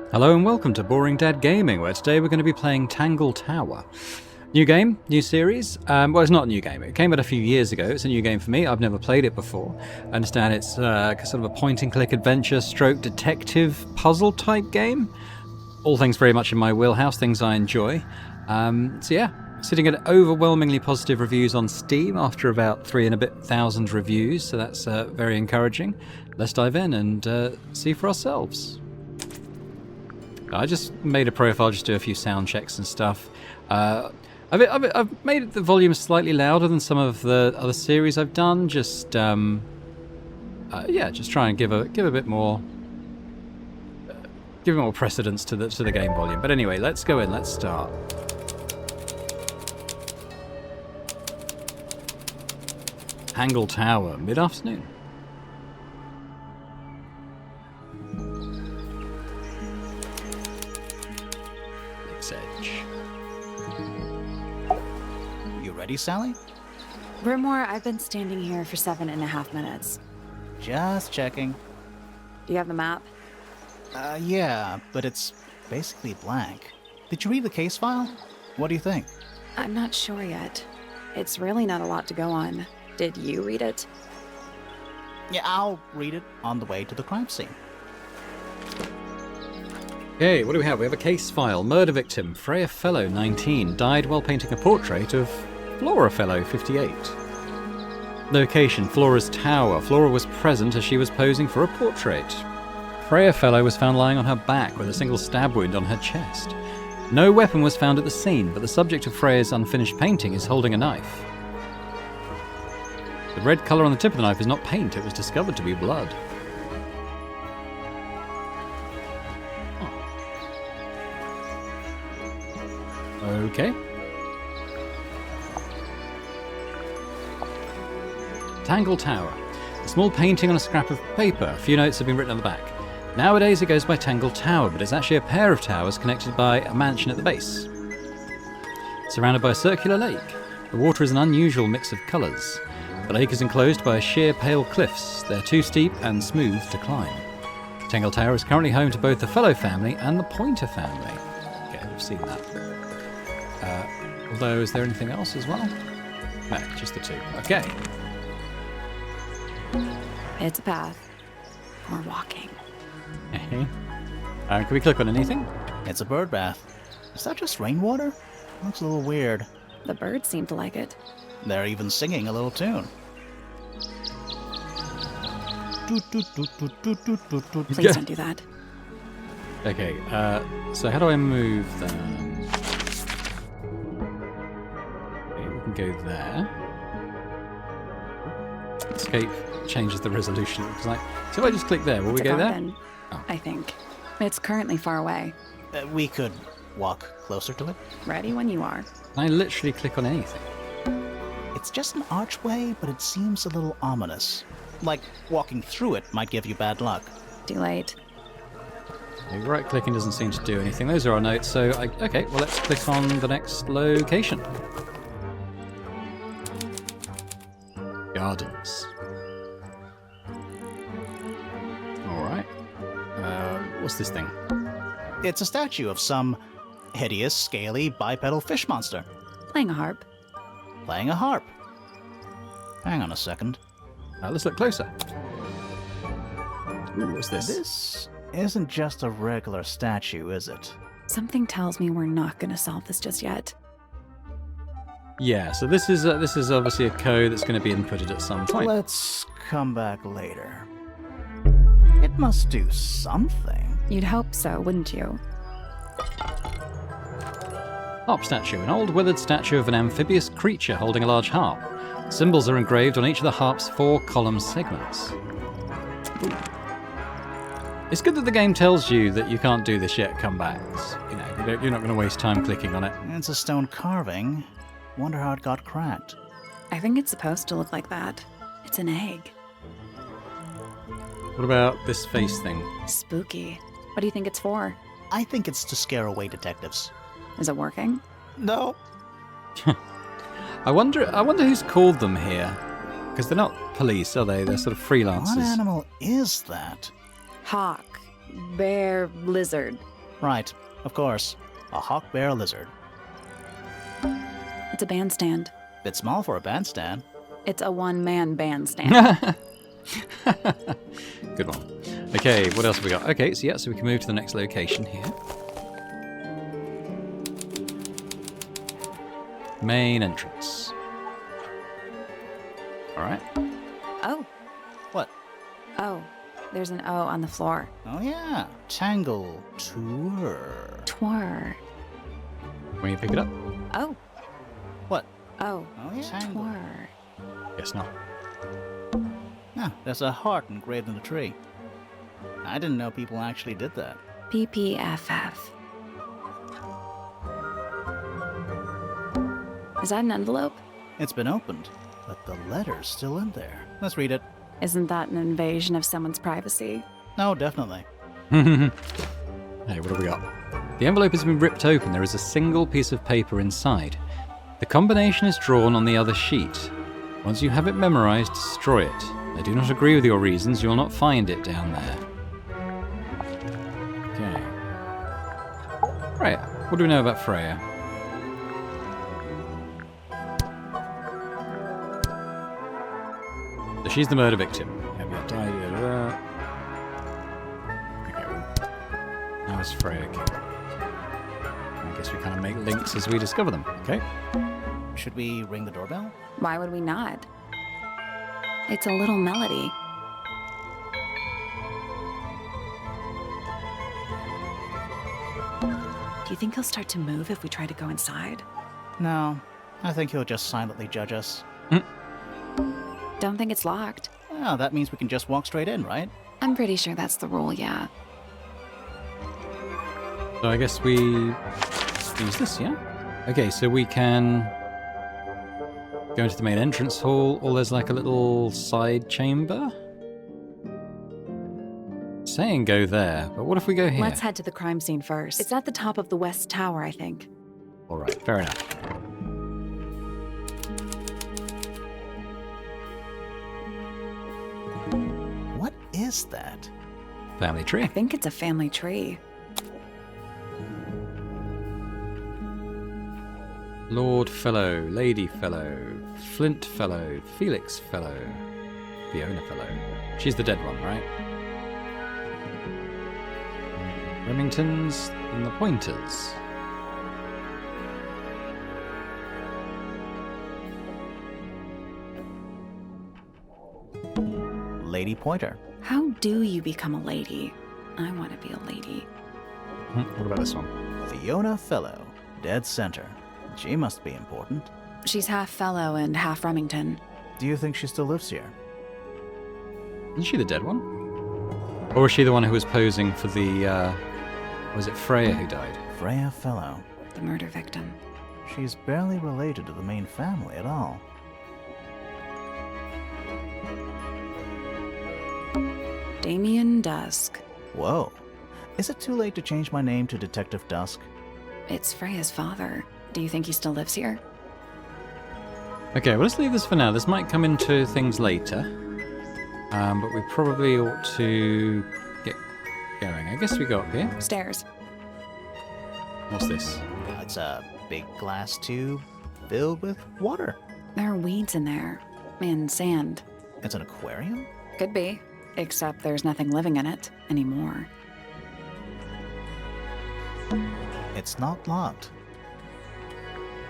Hello and welcome to Boring Dad Gaming, where today we're going to be playing Tangle Tower. New game, new series. Well, it's not a new game. It came out a few years ago. It's a new game for me. I've never played it before. I understand it's sort of a point-and-click adventure stroke detective puzzle type game. All things very much in my wheelhouse, things I enjoy. So yeah, sitting at overwhelmingly positive reviews on Steam after about 3,000 reviews, so that's very encouraging. Let's dive in and see for ourselves. I just made a profile, just do a few sound checks and stuff. I've made the volume slightly louder than some of the other series I've done. Just just try and give a bit more, give more precedence to the game volume. But anyway, let's go in. Let's start. Tangle Tower, mid-afternoon. Edge. You ready, Sally? Grimoire, I've been standing here for 7.5 minutes. Just checking. Do you have the map? Yeah, but it's basically blank. Did you read the case file? What do you think? I'm not sure yet. It's really not a lot to go on. Did you read it? Yeah, I'll read it on the way to the crime scene. Okay, what do we have? We have a case file. Murder victim, Freya Fellow, 19, died while painting a portrait of Flora Fellow, 58. Location, Flora's tower. Flora was present as she was posing for a portrait. Freya Fellow was found lying on her back with a single stab wound on her chest. No weapon was found at the scene, but the subject of Freya's unfinished painting is holding a knife. The red colour on the tip of the knife is not paint, it was discovered to be blood. Okay. Tangle Tower. A small painting on a scrap of paper. A few notes have been written on the back. Nowadays it goes by Tangle Tower, but it's actually a pair of towers connected by a mansion at the base. Surrounded by a circular lake. The water is an unusual mix of colours. The lake is enclosed by sheer pale cliffs. They're too steep and smooth to climb. Tangle Tower is currently home to both the Fellow family and the Pointer family. Okay, we've seen that. Although, is there anything else as well? No, just the two. Okay. It's a path. We're walking. Can we click on anything? It's a bird bath. Is that just rainwater? Looks a little weird. The birds seem to like it. They're even singing a little tune. Please don't do that. Okay, so how do I move them? We can go there. Escape changes the resolution. It's like, so if I just click there, will we go there? Oh. I think. It's currently far away. We could walk closer to it. Ready when you are. Can I literally click on anything? It's just an archway, but it seems a little ominous. Like walking through it might give you bad luck. Too late. Okay, right-clicking doesn't seem to do anything. Those are our notes, so okay, well let's click on the next location. Gardens. Alright. What's this thing? It's a statue of some hideous, scaly, bipedal fish monster. Playing a harp. Playing a harp. Hang on a second. Let's look closer. Ooh, what's this? This isn't just a regular statue, is it? Something tells me we're not going to solve this just yet. Yeah, so this is obviously a code that's going to be inputted at some point. Let's come back later. It must do something. You'd hope so, wouldn't you? Harp statue. An old weathered statue of an amphibious creature holding a large harp. Symbols are engraved on each of the harp's 4 column segments. Ooh. It's good that the game tells you that you can't do this yet, come back. You know, you're not going to waste time clicking on it. It's a stone carving. Wonder how it got cracked. I think it's supposed to look like that. It's an egg. What about this face thing? Spooky. What do you think it's for? I think it's to scare away detectives. Is it working? No. I wonder who's called them here. Because they're not police, are they? They're sort of freelancers. What animal is that? Hawk. Bear. Lizard. Right, of course. A hawk bear lizard. It's a bandstand. Bit small for a bandstand. It's a one-man bandstand. Good one. Okay, what else have we got? Okay, so yeah, so we can move to the next location here. Main entrance. Alright. Oh, What? oh, there's an O on the floor. Oh yeah, Tangle Tower. Twir. When you pick it up? Oh, What? oh, Oh yeah, Tangle. twir. Guess not. Ah, there's a heart engraved in the tree. I didn't know people actually did that. PPFF. Is that an envelope? It's been opened, but the letter's still in there. Let's read it. Isn't that an invasion of someone's privacy? No, definitely. Hey, what have we got? The envelope has been ripped open. There is a single piece of paper inside. The combination is drawn on the other sheet. Once you have it memorized, destroy it. I do not agree with your reasons. You will not find it down there. Okay. Freya. What do we know about Freya? So she's the murder victim. Yeah, we have died. Okay, well, how is Freya killed? I guess we kind of make links as we discover them. Okay. Should we ring the doorbell? Why would we not? It's a little melody. Do you think he'll start to move if we try to go inside? No, I think he'll just silently judge us. Don't think it's locked. Well, that means we can just walk straight in, right? I'm pretty sure that's the rule, yeah. So I guess we use this, yeah? Okay, so we can go into the main entrance hall, or there's like a little side chamber. Saying go there, but what if we go here? Let's head to the crime scene first. It's at the top of the West Tower, I think. Alright, fair enough. What is that? Family I tree. think it's a family tree. Lord Fellow, Lady Fellow, Flint Fellow, Felix Fellow, Fiona Fellow. She's the dead one, right? Remingtons and the Pointers. Lady Pointer. How do you become a lady? I want to be a lady. What about this one? Fiona Fellow. Dead center. She must be important. She's half fellow and half Remington. Do you think she still lives here? Isn't she the dead one? Or was she the one who was posing for the, was it Freya who died? Freya Fellow. The murder victim. She's barely related to the main family at all. Damien Dusk. Whoa. Is it too late to change my name to Detective Dusk? It's Freya's father. Do you think he still lives here? Okay, well, let's leave this for now. This might come into things later. But we probably ought to get going. I guess we go up here. Stairs. What's this? It's a big glass tube filled with water. There are weeds in there. And sand. It's an aquarium? Could be. Except there's nothing living in it anymore. It's not locked.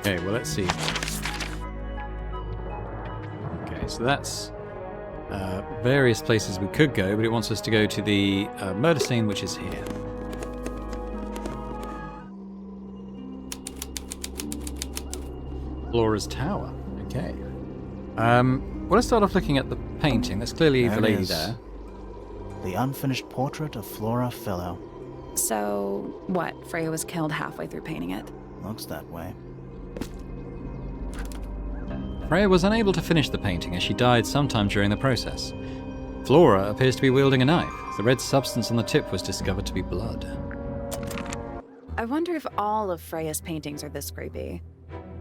Okay, well, let's see. Okay, so that's various places we could go, but it wants us to go to the murder scene, which is here. Flora's Tower. Okay. Well, let's start off looking at the painting. That's clearly There the it lady is. there. The unfinished portrait of Flora Fellow. So, what? Freya was killed halfway through painting it. Looks that way. Freya was unable to finish the painting as she died sometime during the process. Flora appears to be wielding a knife. The red substance on the tip was discovered to be blood. I wonder if all of Freya's paintings are this creepy.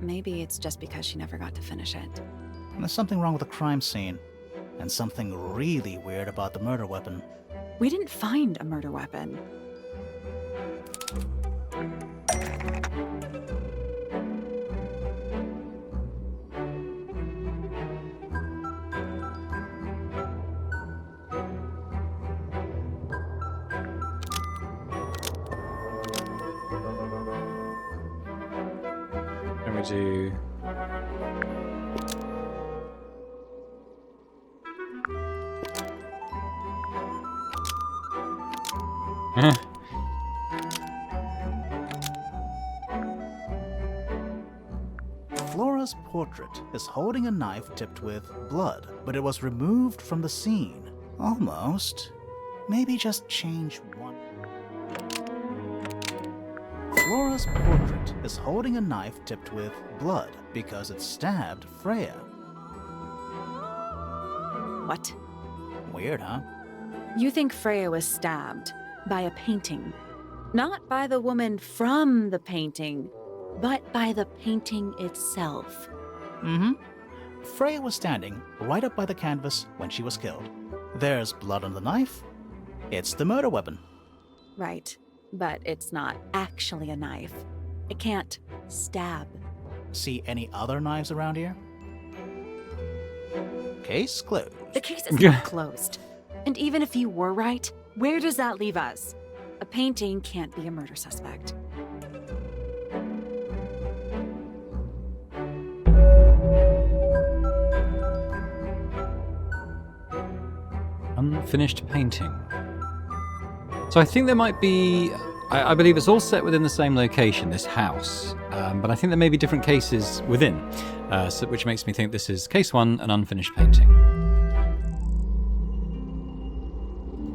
Maybe it's just because she never got to finish it. And there's something wrong with the crime scene. And something really weird about the murder weapon. We didn't find a murder weapon. do... Flora's portrait is holding a knife tipped with blood, but it was removed from the scene. Almost. Maybe just change one. Flora's portrait is holding a knife tipped with blood because it stabbed Freya. What? Weird, huh? You think Freya was stabbed by a painting? Not by the woman from the painting, but by the painting itself. Mm-hmm. Freya was standing right up by the canvas when she was killed. There's blood on the knife. It's the murder weapon. Right, but it's not actually a knife. It can't stab. See any other knives around here? Case closed. The case is not closed. And even if you were right, where does that leave us? A painting can't be a murder suspect. Unfinished painting. So I think there might be... I believe it's all set within the same location, this house. But I think there may be different cases within, which makes me think this is case 1, an unfinished painting.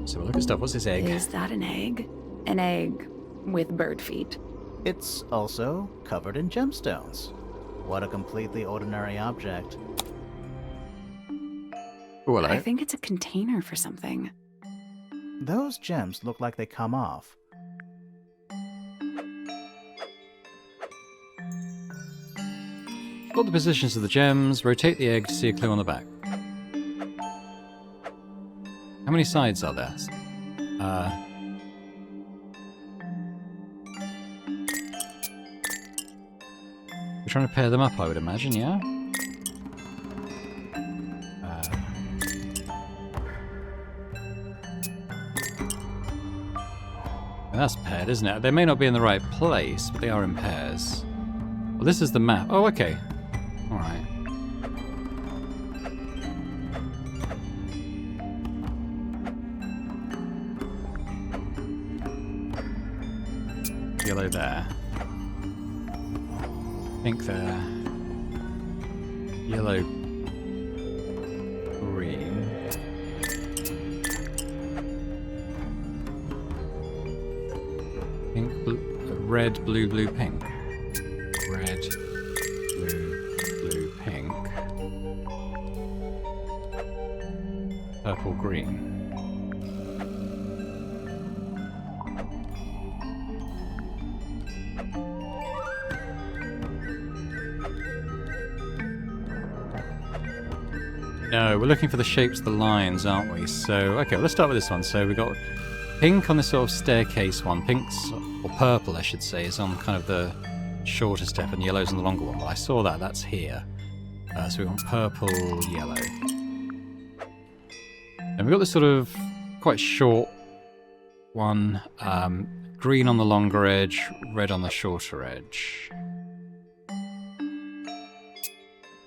So we'll look at stuff. What's this egg? Is that an egg? An egg with bird feet. It's also covered in gemstones. What a completely ordinary object. Oh, hello. I think it's a container for something. Those gems look like they come off. Plot the positions of the gems, rotate the egg to see a clue on the back. How many sides are there? We're trying to pair them up, I would imagine, yeah? That's paired, isn't it? They may not be in the right place, but they are in pairs. Well, this is the map. Oh, okay. Alright. Yellow there. Pink there. Yellow. Green. Pink, red, blue, blue, pink. Red, blue, blue, pink. Purple, green. No, we're looking for the shapes of the lines, aren't we? So, okay, well, let's start with this one. So we've got pink on this sort of staircase one. Pink's, or purple, I should say, is on kind of the shorter step, and yellow's on the longer one. Well, I saw that. That's here. So we want purple, yellow. And we've got this sort of quite short one. Green on the longer edge, red on the shorter edge.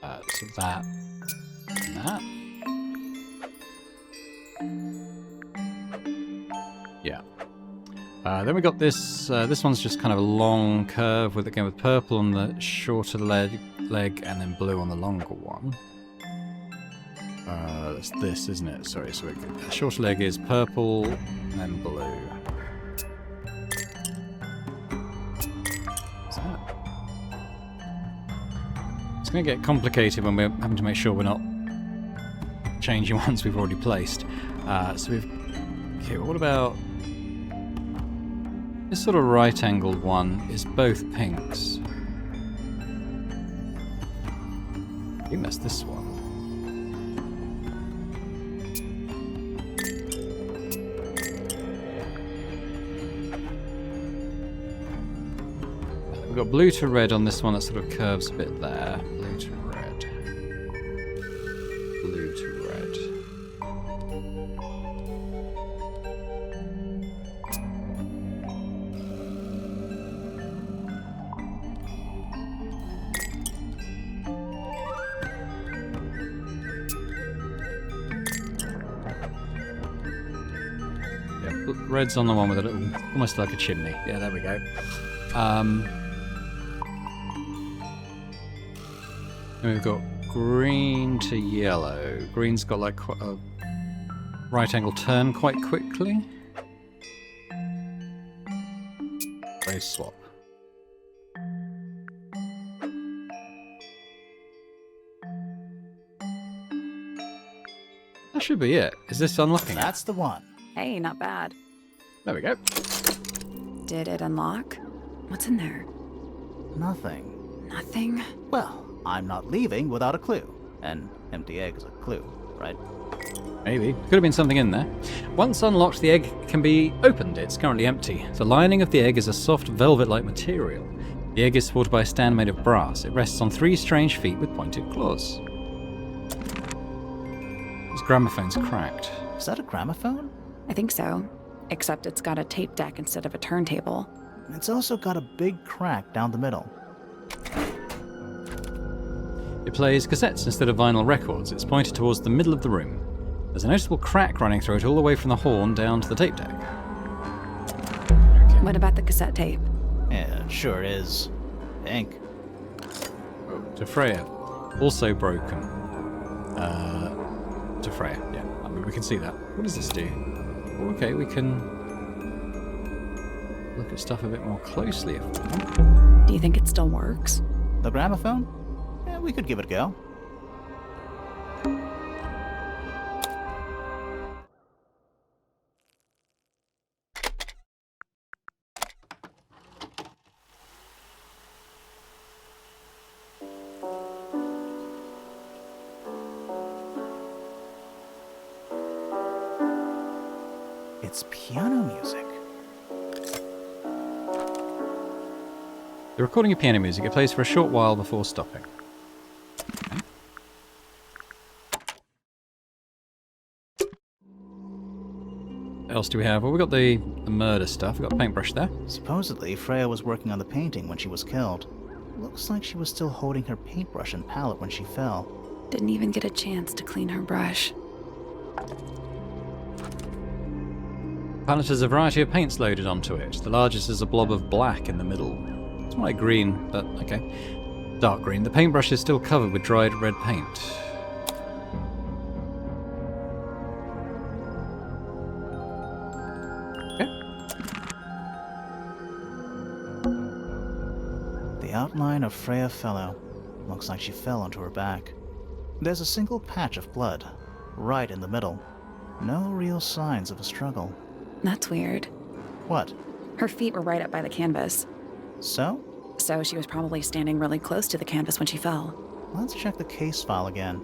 So that and that. Yeah. Then we got this. This one's just kind of a long curve with again with purple on the shorter leg, and then blue on the longer one. That's this, isn't it? Sorry. So the shorter leg is purple and then blue. What's that? It's going to get complicated when we're having to make sure we're not changing ones we've already placed. So we've. Okay, what about? This sort of right-angled one is both pinks. I think that's this one. We've got blue to red on this one that sort of curves a bit there. Blue to red. Blue to red. Red's on the one with a little, almost like a chimney. Yeah, there we go. And we've got green to yellow. Green's got like a right angle turn quite quickly. Race swap. That should be it. Is this unlocking? That's the one. Hey, not bad. There we go. Did it unlock? What's in there? Nothing. Nothing? Well, I'm not leaving without a clue. An empty egg is a clue, right? Maybe. Could have been something in there. Once unlocked, the egg can be opened. It's currently empty. The lining of the egg is a soft velvet-like material. The egg is supported by a stand made of brass. It rests on 3 strange feet with pointed claws. This gramophone's cracked. Is that a gramophone? I think so. Except it's got a tape deck instead of a turntable. It's also got a big crack down the middle. It plays cassettes instead of vinyl records. It's pointed towards the middle of the room. There's a noticeable crack running through it all the way from the horn down to the tape deck. What about the cassette tape? Yeah, it sure is. Ink. Oh, to Freya. Also broken. To Freya, yeah. I mean, we can see that. What does this do? Oh, okay, we can look at stuff a bit more closely if we want. Do you think it still works? The gramophone? Yeah, we could give it a go. It's piano music. They're recording a piano music. It plays for a short while before stopping. What else do we have? Well, we got the murder stuff. We got the paintbrush there. Supposedly, Freya was working on the painting when she was killed. Looks like she was still holding her paintbrush and palette when she fell. Didn't even get a chance to clean her brush. Palette has a variety of paints loaded onto it. The largest is a blob of black in the middle. It's more like green, but okay. Dark green. The paintbrush is still covered with dried red paint. Okay. The outline of Freya Fellow. Looks like she fell onto her back. There's a single patch of blood, right in the middle. No real signs of a struggle. That's weird. What? Her feet were right up by the canvas. So? So she was probably standing really close to the canvas when she fell. Let's check the case file again.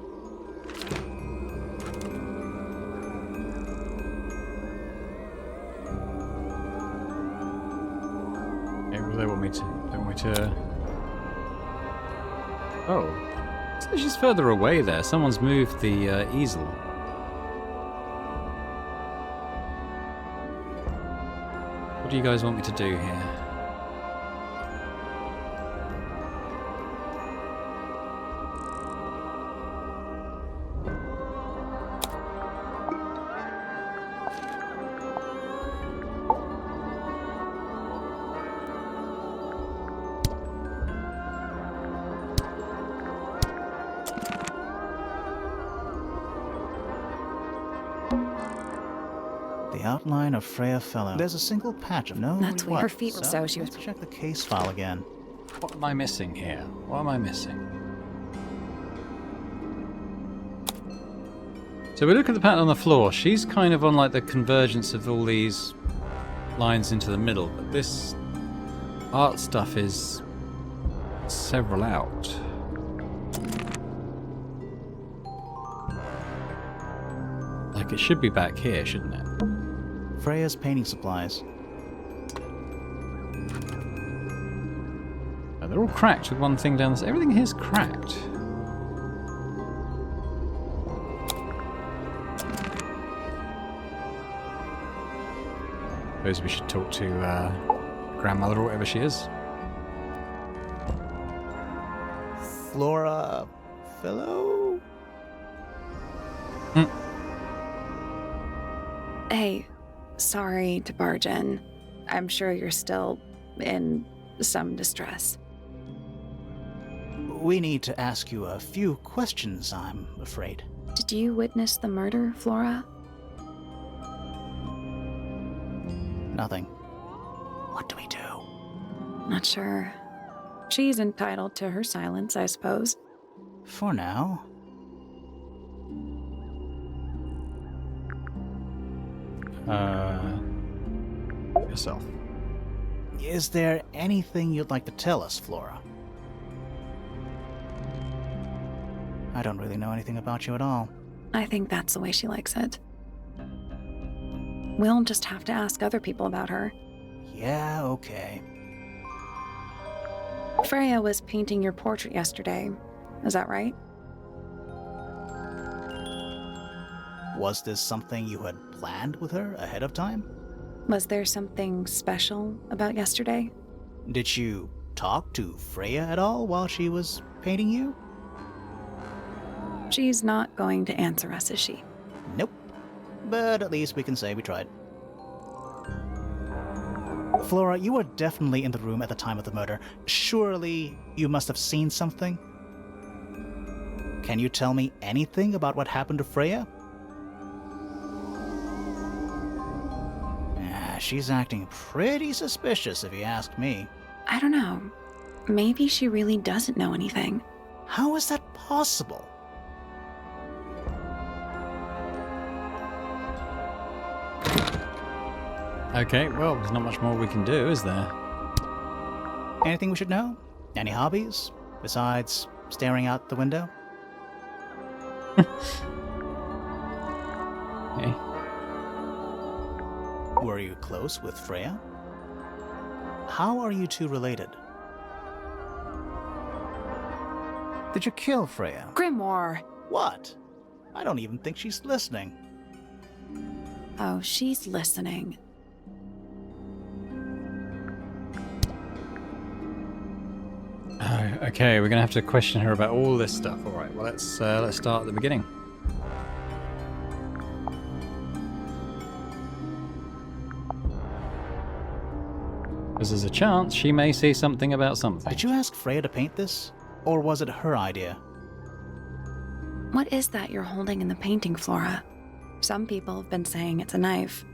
Okay, well, they want me to... Oh. So she's further away there. Someone's moved the easel. What do you guys want me to do here? The outline of Freya Fellow. There's a single patch of no. That's weird. What? Her feet were so she was. Let's check the case file again. What am I missing here? What am I missing? So we look at the pattern on the floor. She's kind of on like the convergence of all these lines into the middle, but this art stuff is several out. Like it should be back here, shouldn't it? Freya's painting supplies. Oh, they're all cracked with one thing down this. Everything here's cracked. Suppose we should talk to grandmother or whatever she is. Flora Fellow? Hey, Sorry to barge in. I'm sure you're still in some distress. We need to ask you a few questions, I'm afraid. Did you witness the murder, Flora? Nothing. What do we do? Not sure. She's entitled to her silence, I suppose. For now. Yourself. Is there anything you'd like to tell us, Flora? I don't really know anything about you at all. I think that's the way she likes it. We'll just have to ask other people about her. Yeah, okay. Freya was painting your portrait yesterday. Is that right? Was this something you had planned with her ahead of time? Was there something special about yesterday? Did you talk to Freya at all while she was painting you? She's not going to answer us, is she? Nope. But at least we can say we tried. Flora, you were definitely in the room at the time of the murder. Surely you must have seen something? Can you tell me anything about what happened to Freya? She's acting pretty suspicious if you ask me. I don't know. Maybe she really doesn't know anything. How is that possible? Okay, well, there's not much more we can do, is there? Anything we should know? Any hobbies? Besides staring out the window? Okay. Were you close with Freya? How are you two related? Did you kill Freya? Grimoire! What? I don't even think she's listening. Oh, she's listening. Oh, okay, we're gonna have to question her about all this stuff. All right, well, let's start at the beginning. Because there's a chance she may see something about something. Did you ask Freya to paint this? Or was it her idea? What is that you're holding in the painting, Flora? Some people have been saying it's a knife.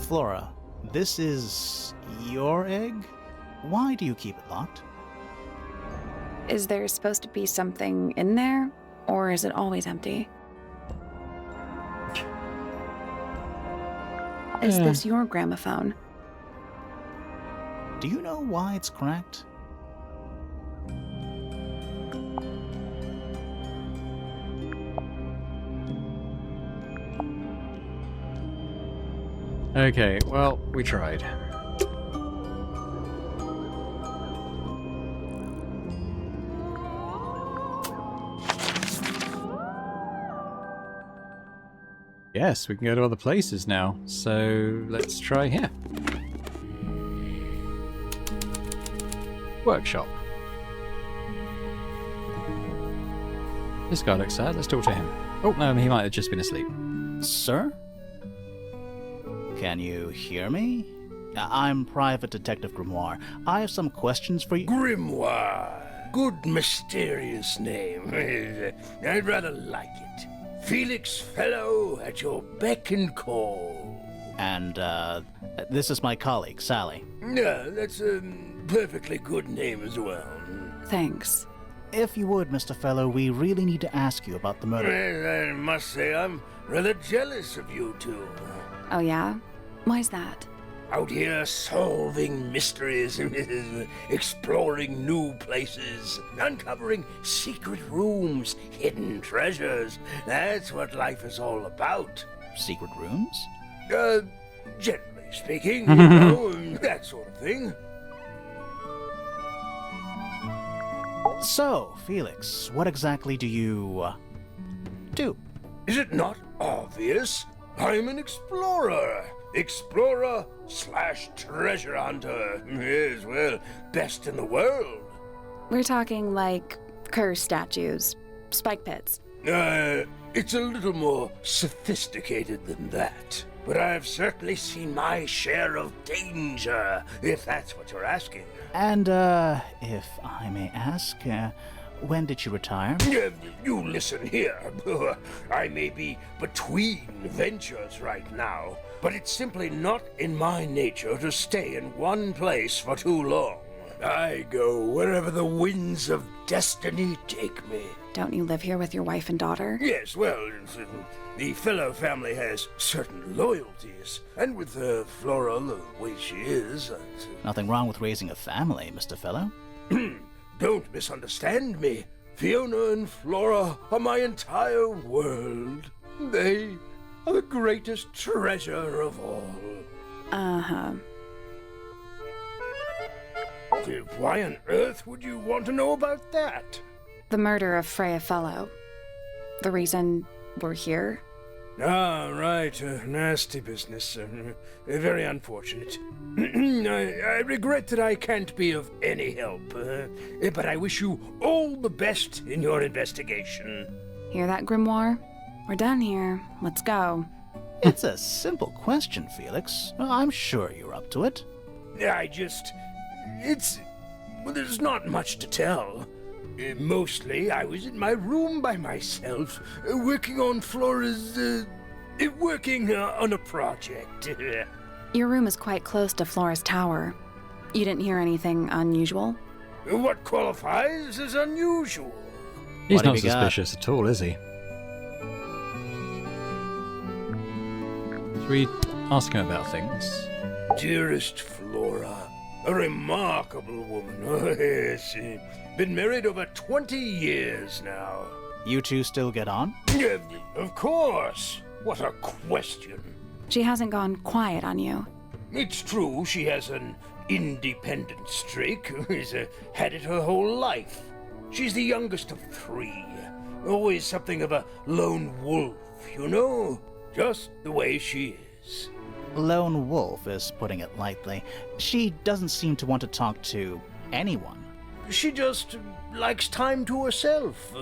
Flora, this is your egg? Why do you keep it locked? Is there supposed to be something in there? Or is it always empty? Is this your gramophone? Do you know why it's cracked? Okay, well, we tried. Yes, we can go to other places now, so let's try here. Workshop. This guy looks sad, let's talk to him. Oh, no, he might have just been asleep. Sir? Can you hear me? I'm Private Detective Grimoire. I have some questions for you. Grimoire. Good mysterious name. I'd rather like it. Felix Fellow at your beck and call. And, this is my colleague, Sally. Yeah, that's a perfectly good name as well. Thanks. If you would, Mr. Fellow, we really need to ask you about the murder. Well, I must say I'm rather jealous of you two. Oh yeah? Why's that? Out here solving mysteries, exploring new places, uncovering secret rooms, hidden treasures. That's what life is all about. Secret rooms? Generally speaking, you know, that sort of thing. So, Felix, what exactly do you, do? Is it not obvious? I'm an explorer. Explorer/treasure hunter. Yes, well, best in the world. We're talking like cursed statues, spike pits, It's a little more sophisticated than that. But I've certainly seen my share of danger, if that's what you're asking. And, if I may ask, when did you retire? You listen here. I may be between ventures right now, but it's simply not in my nature to stay in one place for too long. I go wherever the winds of destiny take me. Don't you live here with your wife and daughter? Yes, well, the fellow family has certain loyalties, and with Flora the way she is... Nothing wrong with raising a family, Mr. Fellow. Don't misunderstand me. Fiona and Flora are my entire world. They are the greatest treasure of all. Uh-huh. Why on earth would you want to know about that? The murder of Freya Fellow. The reason we're here? Ah, right. Nasty business. Very unfortunate. I regret that I can't be of any help, but I wish you all the best in your investigation. Hear that, Grimoire? We're done here. Let's go. It's a simple question, Felix. I'm sure you're up to it. Well, there's not much to tell. Mostly, I was in my room by myself, working on Flora's, working on a project. Your room is quite close to Flora's tower. You didn't hear anything unusual? What qualifies as unusual? He's What not have you got? suspicious at all, is he? Should we ask him about things? Dearest Flora, a remarkable woman. Oh, yes. Been married over 20 years now. You two still get on? Of course. What a question. She hasn't gone quiet on you. It's true she has an independent streak. She's had it her whole life. She's the youngest of 3. Always something of a lone wolf, you know? Just the way she is. Lone wolf is putting it lightly. She doesn't seem to want to talk to anyone. She just likes time to herself,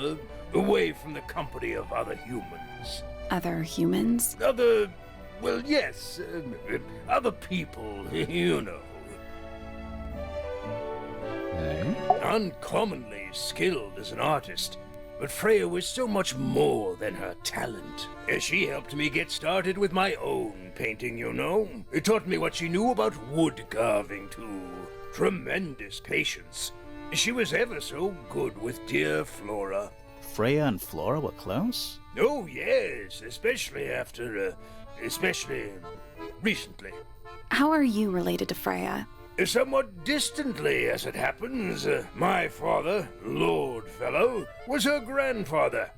away from the company of other humans. Other humans? Well, yes, other people, you know. Okay. Uncommonly skilled as an artist, but Freya was so much more than her talent. She helped me get started with my own painting, you know. It taught me what she knew about wood carving, too. Tremendous patience. She was ever so good with dear Flora. Freya and Flora were close? Oh, yes, especially recently. How are you related to Freya? Somewhat distantly, as it happens. My father, Lord Fellow, was her grandfather.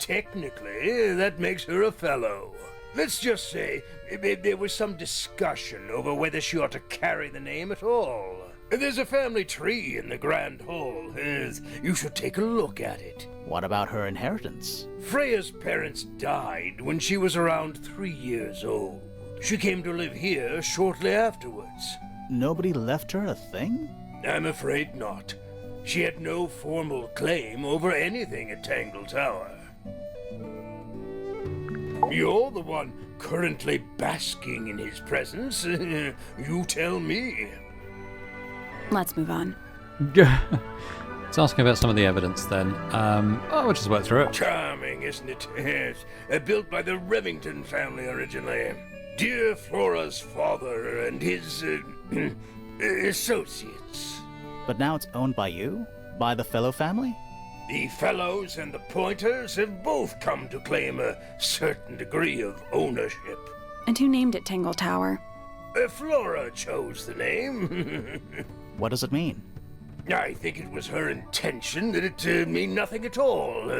Technically, that makes her a fellow. Let's just say there was some discussion over whether she ought to carry the name at all. There's a family tree in the Grand Hall. You should take a look at it. What about her inheritance? Freya's parents died when she was around 3 years old. She came to live here shortly afterwards. Nobody left her a thing? I'm afraid not. She had no formal claim over anything at Tangle Tower. You're the one currently basking in his presence. You tell me. Let's move on. Let's ask him about some of the evidence then. We'll just work through it. Charming, isn't it? Yes. Built by the Remington family originally. Dear Flora's father and his associates. But now it's owned by you? By the Fellow family? The Fellows and the Pointers have both come to claim a certain degree of ownership. And who named it Tangle Tower? Flora chose the name. What does it mean? I think it was her intention that it mean nothing at all.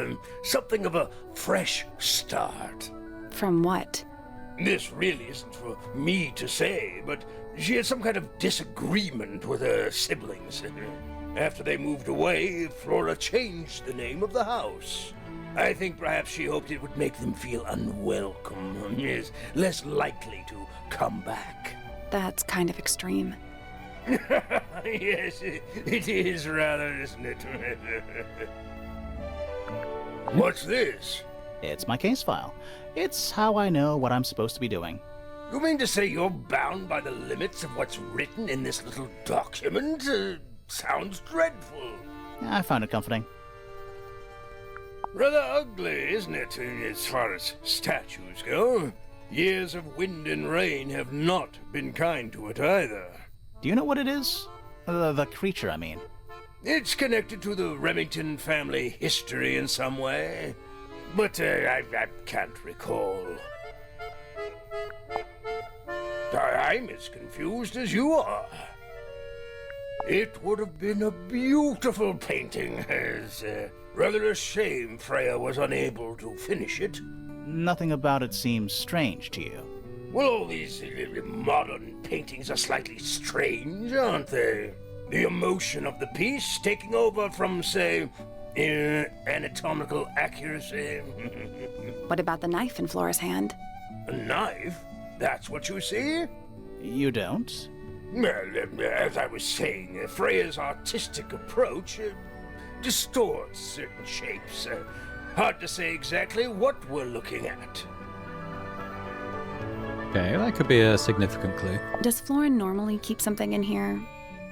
Something of a fresh start. From what? This really isn't for me to say, but she had some kind of disagreement with her siblings. After they moved away, Flora changed the name of the house. I think perhaps she hoped it would make them feel unwelcome, is less likely to come back. That's kind of extreme. Yes, it is rather, isn't it? What's this? It's my case file. It's how I know what I'm supposed to be doing. You mean to say you're bound by the limits of what's written in this little document? Sounds dreadful. I found it comforting. Rather ugly, isn't it, as far as statues go? Years of wind and rain have not been kind to it either. Do you know what it is? The creature, I mean. It's connected to the Remington family history in some way, but I can't recall. I'm as confused as you are. It would have been a beautiful painting. It's rather a shame Freya was unable to finish it. Nothing about it seems strange to you. Well, all these modern paintings are slightly strange, aren't they? The emotion of the piece taking over from, say, anatomical accuracy. What about the knife in Flora's hand? A knife? That's what you see? You don't? Well, as I was saying, Freya's artistic approach distorts certain shapes. Hard to say exactly what we're looking at. Okay, that could be a significant clue. Does Flora normally keep something in here?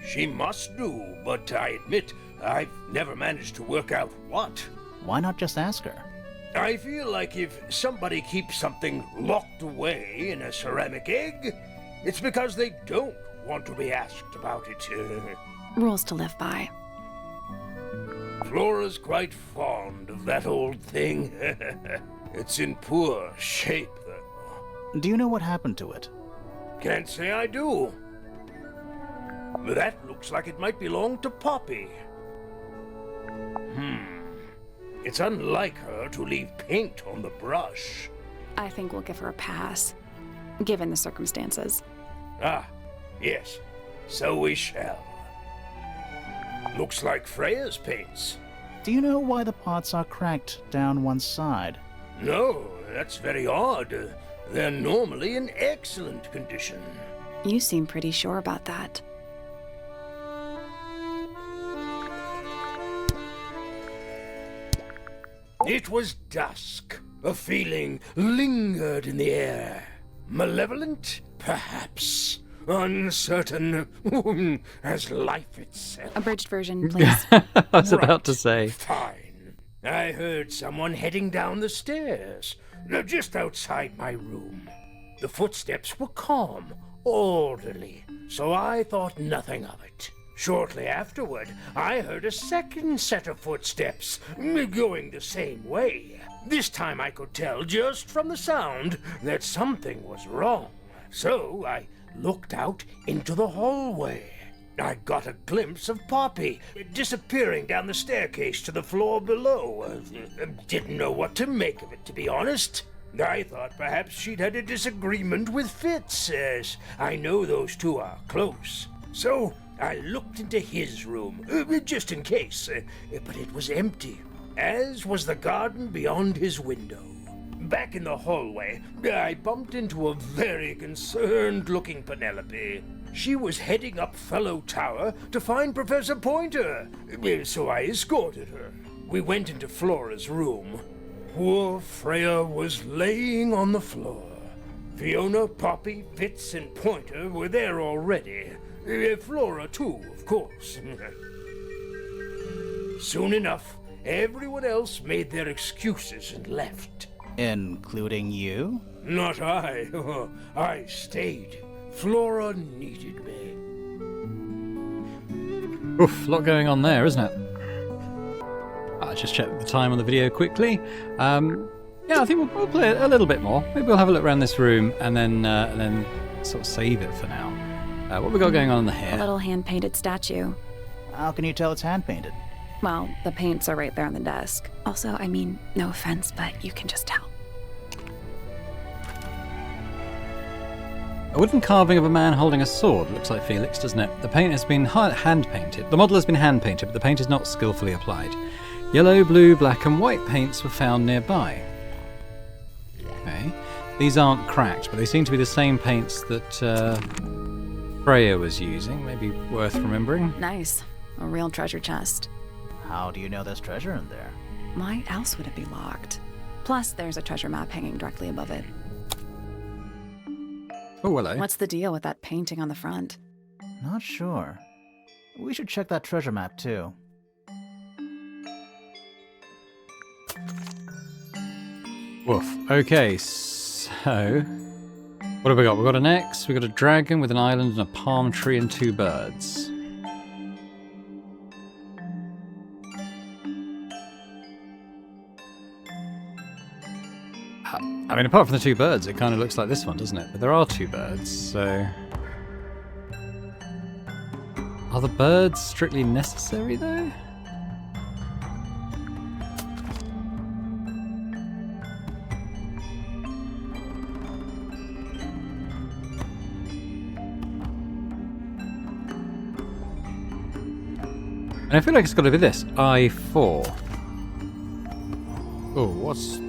She must do, but I admit I've never managed to work out what. Why not just ask her? I feel like if somebody keeps something locked away in a ceramic egg, it's because they don't want to be asked about it. Rules to live by. Flora's quite fond of that old thing. It's in poor shape, though. Do you know what happened to it? Can't say I do. That looks like it might belong to Poppy. It's unlike her to leave paint on the brush. I think we'll give her a pass, given the circumstances. Ah, yes. So we shall. Looks like Freya's paints. Do you know why the pots are cracked down one side? No, that's very odd. They're normally in excellent condition. You seem pretty sure about that. It was dusk. A feeling lingered in the air. Malevolent, perhaps. Uncertain, as life itself. Abridged version, please. I was about to say. Fine. I heard someone heading down the stairs, just outside my room. The footsteps were calm, orderly, so I thought nothing of it. Shortly afterward, I heard a second set of footsteps, going the same way. This time I could tell just from the sound that something was wrong. So I looked out into the hallway. I got a glimpse of Poppy disappearing down the staircase to the floor below. Didn't know what to make of it, to be honest. I thought perhaps she'd had a disagreement with Fitz, as I know those two are close. So I looked into his room, just in case, but it was empty, as was the garden beyond his window. Back in the hallway, I bumped into a very concerned-looking Penelope. She was heading up Fellow Tower to find Professor Pointer, so I escorted her. We went into Flora's room. Poor Freya was laying on the floor. Fiona, Poppy, Fitz, and Pointer were there already. Flora, too, of course. Soon enough, everyone else made their excuses and left. Including you? Not I. I stayed. Flora needed me. Oof, a lot going on there, isn't it? I'll just check the time on the video quickly. Yeah, I think we'll play a little bit more. Maybe we'll have a look around this room and then sort of save it for now. What have we got going on A here? little hand-painted statue. How can you tell it's hand-painted? Well, the paints are right there on the desk. Also, I mean, no offense, but you can just tell. A wooden carving of a man holding a sword. Looks like Felix, doesn't it? The paint has been hand-painted. The model has been hand-painted, but the paint is not skillfully applied. Yellow, blue, black and white paints were found nearby. Okay. These aren't cracked, but they seem to be the same paints that Freya was using. Maybe worth remembering. Nice. A real treasure chest. How do you know there's treasure in there? Why else would it be locked? Plus, there's a treasure map hanging directly above it. Oh, hello. What's the deal with that painting on the front? Not sure. We should check that treasure map too. Woof. Okay, so... what have we got? We've got an X, we've got a dragon with an island and a palm tree and 2 birds. I mean, apart from the 2 birds, it kind of looks like this one, doesn't it? But there are 2 birds, so... are the birds strictly necessary, though? And I feel like it's got to be this. I4. Oh, what's...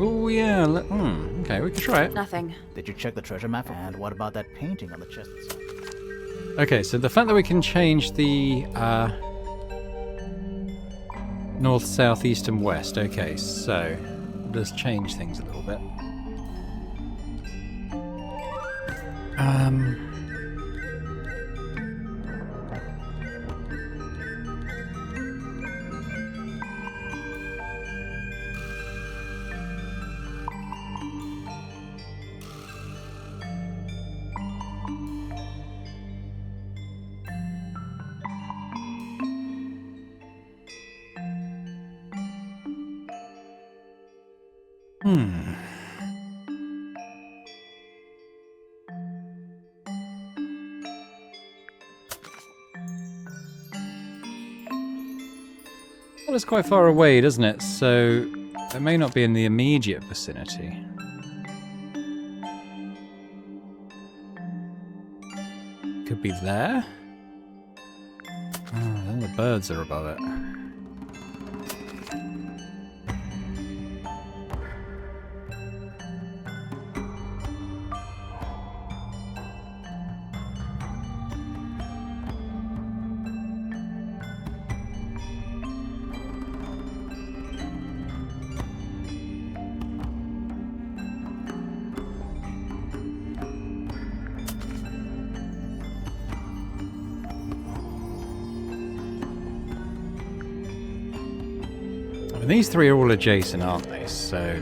oh yeah, okay, we can try it. Nothing. Did you check the treasure map? And what about that painting on the chest itself? Okay, so the fact that we can change the north, south, east, and west. Okay, so let's change things a little bit. Well, it's quite far away, doesn't it? So it may not be in the immediate vicinity. Could be there. Oh, then the birds are above it. These 3 are all adjacent, aren't they? So...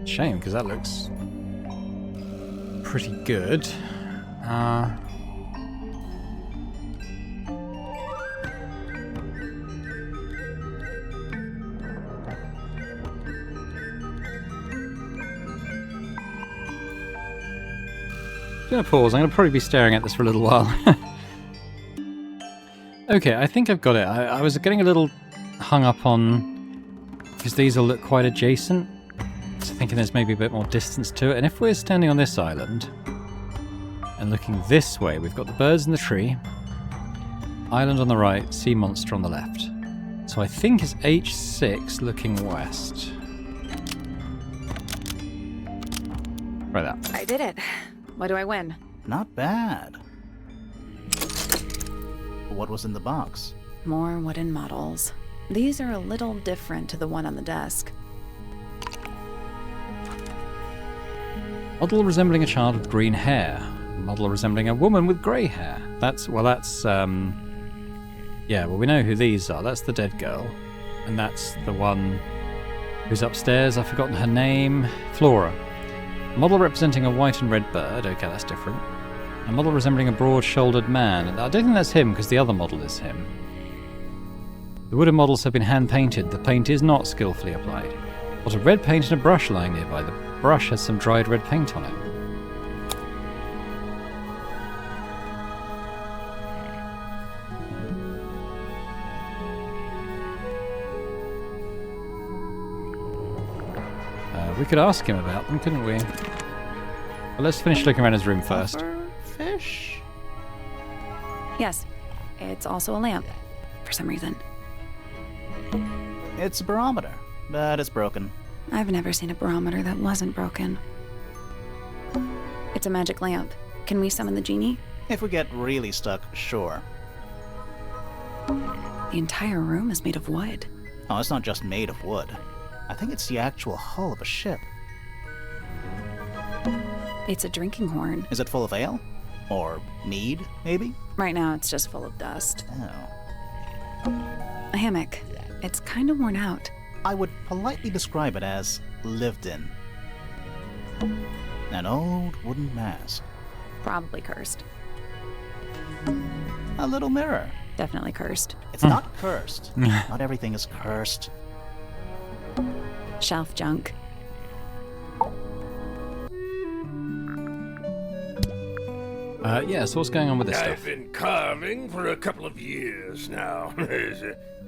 shame, because that looks pretty good. I'm going to pause. I'm going to probably be staring at this for a little while. Okay, I think I've got it. I was getting a little hung up on... because these all look quite adjacent. So thinking there's maybe a bit more distance to it. And if we're standing on this island and looking this way, we've got the birds in the tree, island on the right, sea monster on the left. So I think it's H6 looking west. Try that. I did it. What do I win? Not bad. What was in the box? More wooden models. These are a little different to the one on the desk. Model resembling a child with green hair. Model resembling a woman with grey hair. That's, yeah, well, we know who these are. That's the dead girl. And that's the one who's upstairs. I've forgotten her name. Flora. A model representing a white and red bird. Okay, that's different. A model resembling a broad-shouldered man. I don't think that's him, because the other model is him. The wooden models have been hand-painted. The paint is not skillfully applied. There's a red paint and a brush lying nearby. The brush has some dried red paint on it. We could ask him about them, couldn't we? Well, let's finish looking around his room first. Fair dish? Yes, it's also a lamp, for some reason. It's a barometer, but it's broken. I've never seen a barometer that wasn't broken. It's a magic lamp. Can we summon the genie? If we get really stuck, sure. The entire room is made of wood. Oh, it's not just made of wood. I think it's the actual hull of a ship. It's a drinking horn. Is it full of ale? Or mead, maybe? Right now, it's just full of dust. Oh. A hammock. It's kind of worn out. I would politely describe it as lived in. An old wooden mask. Probably cursed. A little mirror. Definitely cursed. It's not cursed. Not everything is cursed. Shelf junk. Yeah, so what's going on with this I've stuff? been carving for a couple of years now.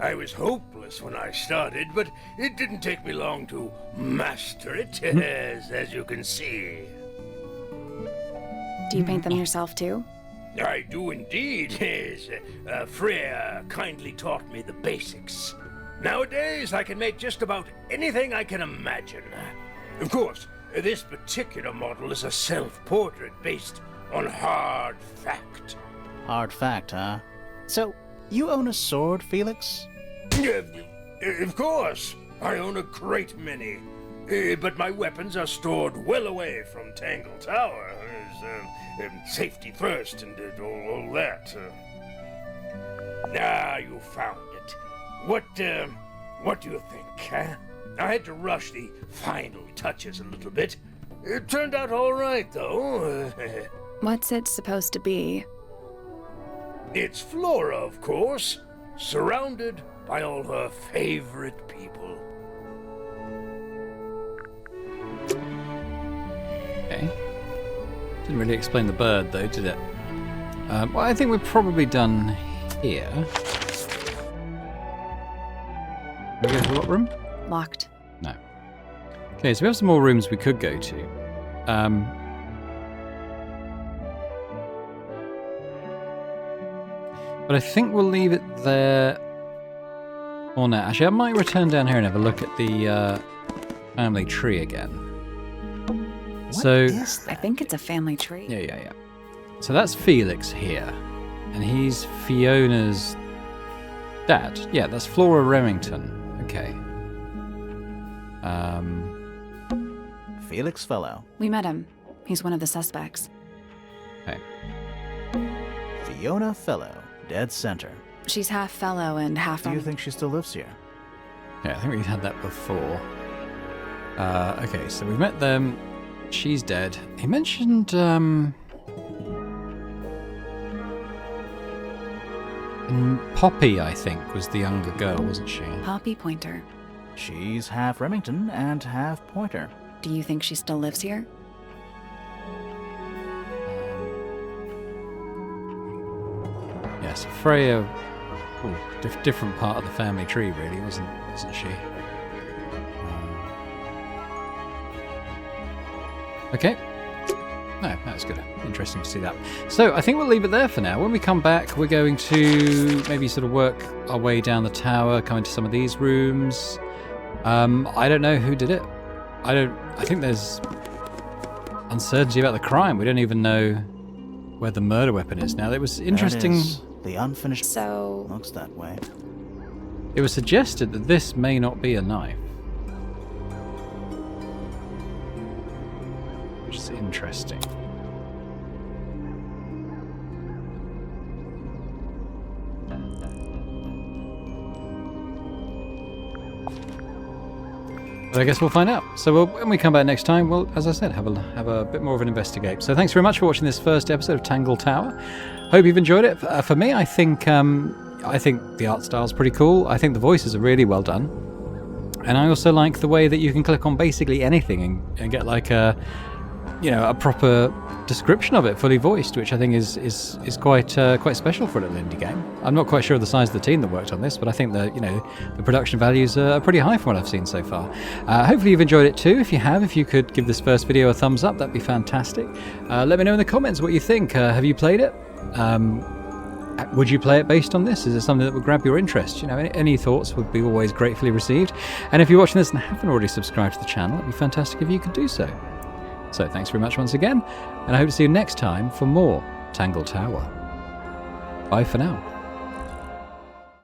I was hopeless when I started, but it didn't take me long to master it, as you can see. Do you paint them yourself too? I do indeed. Freya kindly taught me the basics. Nowadays, I can make just about anything I can imagine. Of course, this particular model is a self-portrait based on hard fact. Hard fact, huh? So, you own a sword, Felix? Of course, I own a great many. But my weapons are stored well away from Tangle Tower. Safety first and all that. You found it. What do you think, huh? I had to rush the final touches a little bit. It turned out all right, though. What's it supposed to be? It's Flora, of course, surrounded by all her favorite people. Okay. Didn't really explain the bird, though, did it? Well, I think we're probably done here. Can we go to what room? Locked. No. Okay, so we have some more rooms we could go to. But I think we'll leave it there for now. Actually, I might return down here and have a look at the family tree again. What So is I that? think it's a family tree. yeah. So that's Felix here, and he's Fiona's dad. Yeah, that's Flora Remington. Okay. Felix Fellow. We met him. He's one of the suspects. Okay. Fiona Fellow. Dead center. She's half fellow and half Do you think she still lives here? Yeah, I think we've had that before. Okay, so we've met them. She's dead. He mentioned, Poppy, I think, was the younger girl, wasn't she? Poppy Pointer. She's half Remington and half Pointer. Do you think she still lives here? Yes, Freya. Ooh, different part of the family tree, really, wasn't she? Okay. No, that's good. Interesting to see that. So I think we'll leave it there for now. When we come back, we're going to maybe sort of work our way down the tower, come into some of these rooms. I don't know who did it. I think there's uncertainty about the crime. We don't even know where the murder weapon is now. It was interesting. That is the unfinished. So, Looks that way. It was suggested that this may not be a knife. Which is interesting. But I guess we'll find out. So when we come back next time, we'll, as I said, have a bit more of an investigate. So thanks very much for watching this first episode of Tangle Tower. Hope you've enjoyed it. For me, I think the art style is pretty cool. I think the voices are really well done. And I also like the way that you can click on basically anything and get like a you know, a proper description of it, fully voiced, which I think is quite special for a little indie game. I'm not quite sure of the size of the team that worked on this, but I think that, you know, the production values are pretty high from what I've seen so far. Hopefully you've enjoyed it too. If you have, if you could give this first video a thumbs up, that'd be fantastic. Let me know in the comments what you think. Have you played it? Would you play it based on this? Is it something that would grab your interest? You know, any thoughts would be always gratefully received. And if you're watching this and haven't already subscribed to the channel, it'd be fantastic if you could do so. So thanks very much once again, and I hope to see you next time for more Tangle Tower. Bye for now.